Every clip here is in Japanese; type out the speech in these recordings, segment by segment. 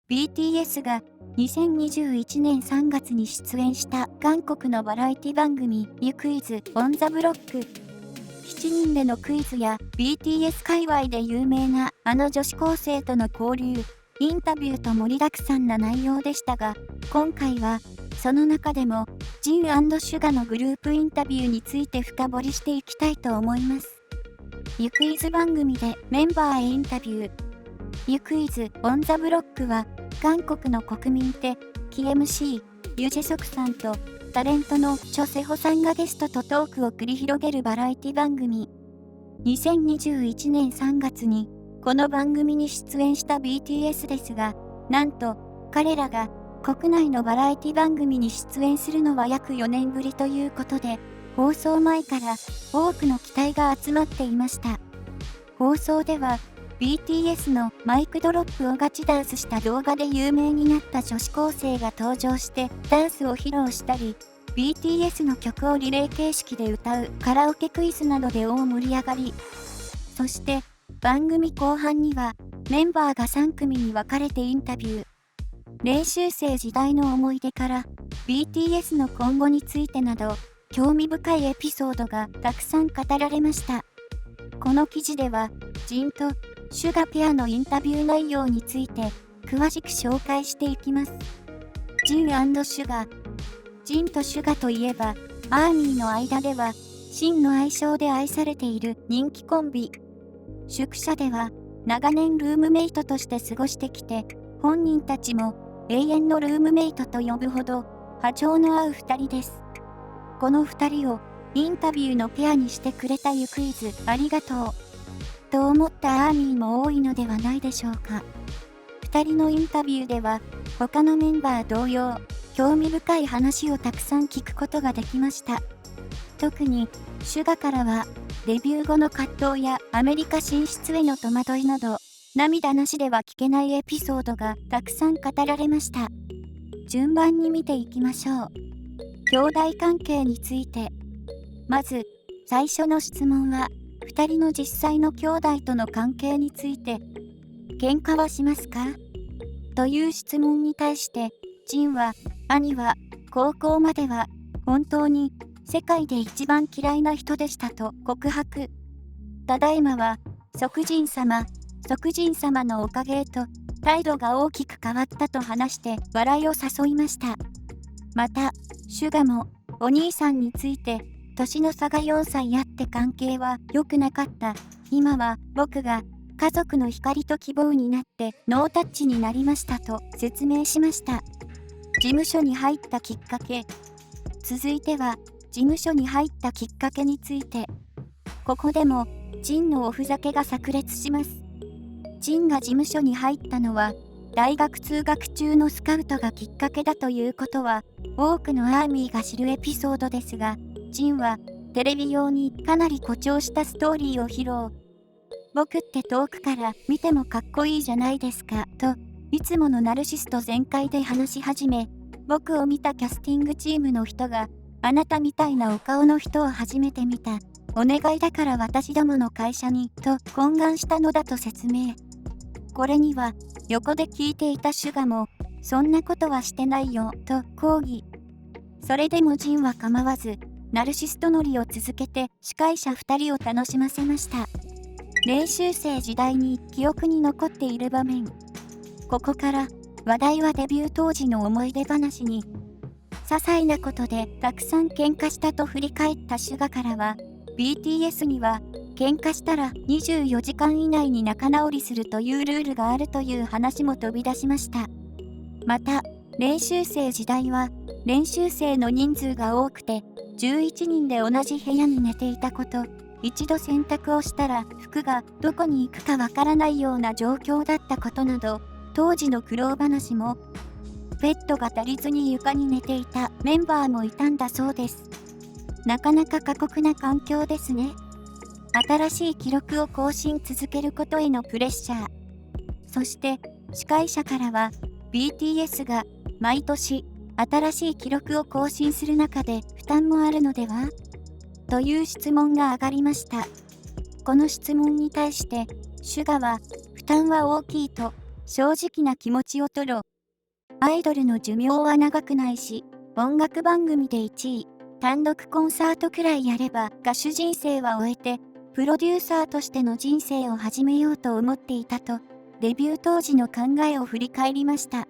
BTS が2021年3月に出演した韓国のバラエティ番組ユクイズオンザブロック。7人でのクイズや BTS 界隈で有名なあの女子高生との交流、インタビューと盛りだくさんな内容でしたが、今回はその中でもジン&シュガのグループインタビューについて深掘りしていきたいと思います。ユクイズ番組でメンバーへインタビュー。ユクイズオンザブロックは韓国の国民的 MC ユジェソクさんとタレントのチョセホさんがゲストとトークを繰り広げるバラエティ番組。2021年3月にこの番組に出演した BTS ですが、なんと彼らが国内のバラエティ番組に出演するのは約4年ぶりということで、放送前から多くの期待が集まっていました。放送ではBTS のマイクドロップをガチダンスした動画で有名になった女子高生が登場してダンスを披露したり、BTS の曲をリレー形式で歌うカラオケクイズなどで大盛り上がり、そして番組後半にはメンバーが3組に分かれてインタビュー。練習生時代の思い出から BTS の今後についてなど興味深いエピソードがたくさん語られました。この記事ではジンとシュガペアのインタビュー内容について詳しく紹介していきます。ジン&シュガ。ジンとシュガといえばアーミーの間ではシンの愛称で愛されている人気コンビ。宿舎では長年ルームメイトとして過ごしてきて、本人たちも永遠のルームメイトと呼ぶほど波長の合う2人です。この2人をインタビューのペアにしてくれたユクイズありがとうと思ったアーミーも多いのではないでしょうか。2人のインタビューでは他のメンバー同様、興味深い話をたくさん聞くことができました。特にシュガからはデビュー後の葛藤やアメリカ進出への戸惑いなど、涙なしでは聞けないエピソードがたくさん語られました。順番に見ていきましょう。兄弟関係について。まず最初の質問は2人の実際の兄弟との関係について。喧嘩はしますかという質問に対してジンは、兄は高校までは本当に世界で一番嫌いな人でしたと告白。ただいまは即人様のおかげと態度が大きく変わったと話して笑いを誘いました。またシュガもお兄さんについて、年の差が4歳あって関係は良くなかった。今は僕が家族の光と希望になってノータッチになりましたと説明しました。事務所に入ったきっかけ。続いては事務所に入ったきっかけについて。ここでもジンのおふざけが炸裂します。ジンが事務所に入ったのは大学通学中のスカウトがきっかけだということは多くのアーミーが知るエピソードですが、ジンはテレビ用にかなり誇張したストーリーを披露。僕って遠くから見てもかっこいいじゃないですかといつものナルシスト全開で話し始め、僕を見たキャスティングチームの人があなたみたいなお顔の人を初めて見た、お願いだから私どもの会社にと懇願したのだと説明。これには横で聞いていたシュガもそんなことはしてないよと抗議。それでもジンは構わずナルシスト乗りを続けて司会者2人を楽しませました。練習生時代に記憶に残っている場面。ここから話題はデビュー当時の思い出話に。些細なことでたくさん喧嘩したと振り返ったシュガからは、 BTS には喧嘩したら24時間以内に仲直りするというルールがあるという話も飛び出しました。また練習生時代は練習生の人数が多くて11人で同じ部屋に寝ていたこと、一度洗濯をしたら服がどこに行くかわからないような状況だったことなど、当時の苦労話も。ベッドが足りずに床に寝ていたメンバーもいたんだそうです。なかなか過酷な環境ですね。新しい記録を更新続けることへのプレッシャー。そして司会者からは BTS が毎年新しい記録を更新する中で負担もあるのではという質問が上がりました。この質問に対してシュガは負担は大きいと正直な気持ちを吐露。アイドルの寿命は長くないし、音楽番組で1位、単独コンサートくらいやれば歌手人生は終えて、プロデューサーとしての人生を始めようと思っていたと、デビュー当時の考えを振り返りました。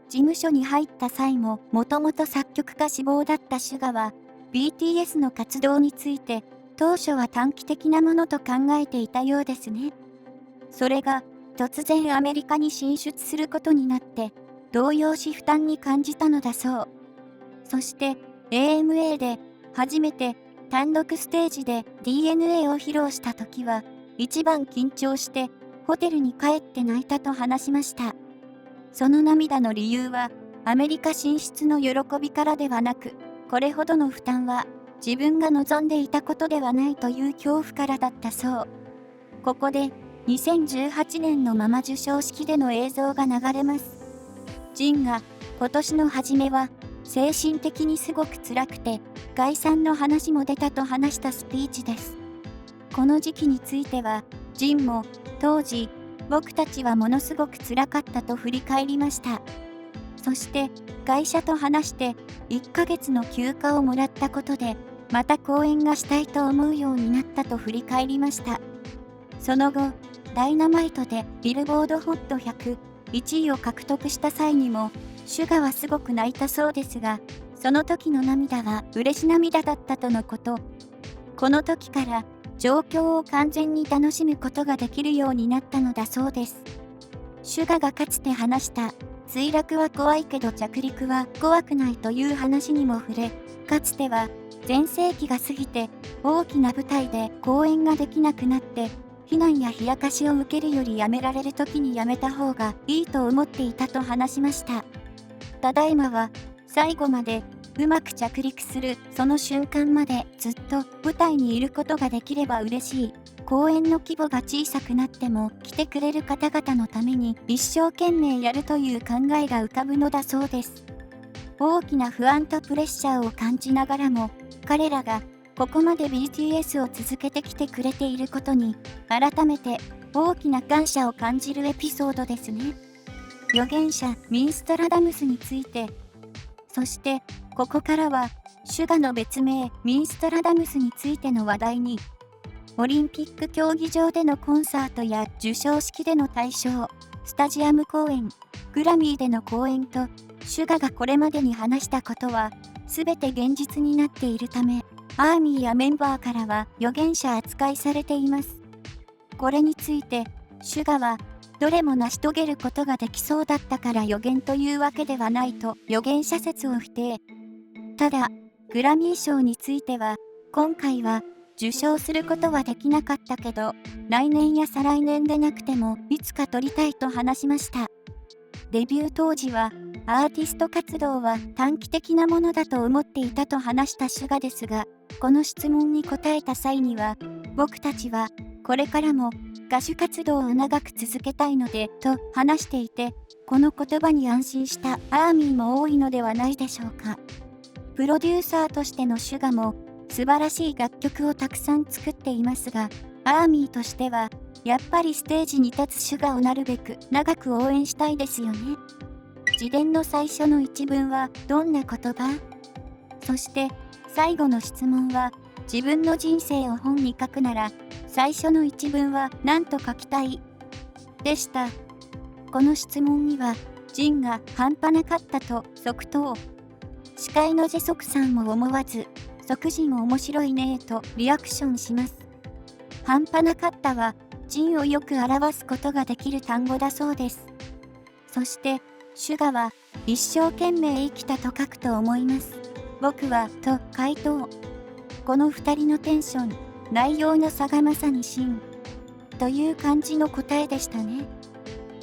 事務所に入った際も、もともと作曲家志望だったSUGAは、BTS の活動について、当初は短期的なものと考えていたようですね。それが、突然アメリカに進出することになって、動揺し負担に感じたのだそう。そして、AMA で、初めて、単独ステージで DNA を披露した時は、一番緊張して、ホテルに帰って泣いたと話しました。その涙の理由は、アメリカ進出の喜びからではなく、これほどの負担は、自分が望んでいたことではないという恐怖からだったそう。ここで、2018年のママ授賞式での映像が流れます。ジンが、今年の初めは、精神的にすごく辛くて、解散の話も出たと話したスピーチです。この時期については、ジンも、当時、僕たちはものすごく辛かったと振り返りました。そして、会社と話して、1ヶ月の休暇をもらったことで、また公演がしたいと思うようになったと振り返りました。その後、ダイナマイトでビルボードホット100、1位を獲得した際にも、SUGAはすごく泣いたそうですが、その時の涙は嬉し涙だったとのこと。この時から、状況を完全に楽しむことができるようになったのだそうです。SUGAがかつて話した、墜落は怖いけど着陸は怖くないという話にも触れ、かつては、全盛期が過ぎて、大きな舞台で公演ができなくなって、非難や冷やかしを受けるよりやめられる時にやめた方がいいと思っていたと話しました。ただいまは、最後までうまく着陸するその瞬間までずっと舞台にいることができれば嬉しい。公演の規模が小さくなっても来てくれる方々のために一生懸命やるという考えが浮かぶのだそうです。大きな不安とプレッシャーを感じながらも、彼らがここまで BTS を続けてきてくれていることに、改めて大きな感謝を感じるエピソードですね。預言者ミンストラダムスについて、そしてここからはSUGAの別名ミンストラダムスについての話題に、オリンピック競技場でのコンサートや授賞式での大賞、スタジアム公演、グラミーでの公演と、SUGAがこれまでに話したことは、すべて現実になっているため、アーミーやメンバーからは預言者扱いされています。これについて、SUGAは、どれも成し遂げることができそうだったから予言というわけではないと預言者説を否定。ただ、グラミー賞については、今回は受賞することはできなかったけど、来年や再来年でなくてもいつか取りたいと話しました。デビュー当時は、アーティスト活動は短期的なものだと思っていたと話したSUGAですが、この質問に答えた際には、僕たちはこれからも歌手活動を長く続けたいのでと話していて、この言葉に安心したアーミーも多いのではないでしょうか。プロデューサーとしてのSUGAも素晴らしい楽曲をたくさん作っていますが、アーミーとしてはやっぱりステージに立つSUGAをなるべく長く応援したいですよね。自伝の最初の一文はどんな言葉？そして最後の質問は、自分の人生を本に書くなら最初の一文は何と書きたい？でした。この質問にはジンが半端なかったと即答。司会のジェソクさんも思わず即ジン面白いねとリアクションします。半端なかったはジンをよく表すことができる単語だそうです。そしてSUGAは一生懸命生きたと書くと思います。僕はと回答。この2人のテンション、内容の差がまさに真という感じの答えでしたね。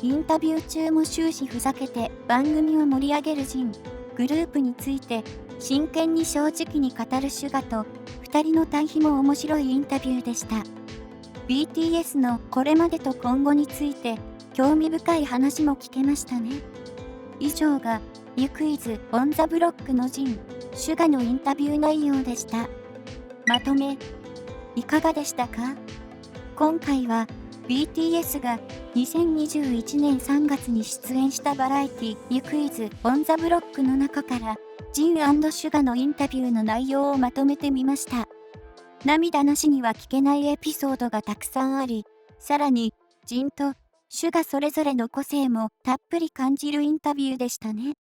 インタビュー中も終始ふざけて番組を盛り上げるジン、グループについて真剣に正直に語るSUGAと2人の対比も面白いインタビューでした。BTS のこれまでと今後について興味深い話も聞けましたね。以上がYou Quiz on the Blockのジン、SUGAのインタビュー内容でした。まとめ、いかがでしたか？今回は BTS が2021年3月に出演したバラエティユクイズオンザブロックの中からジン&シュガのインタビューの内容をまとめてみました。涙なしには聞けないエピソードがたくさんあり、さらにジンとシュガそれぞれの個性もたっぷり感じるインタビューでしたね。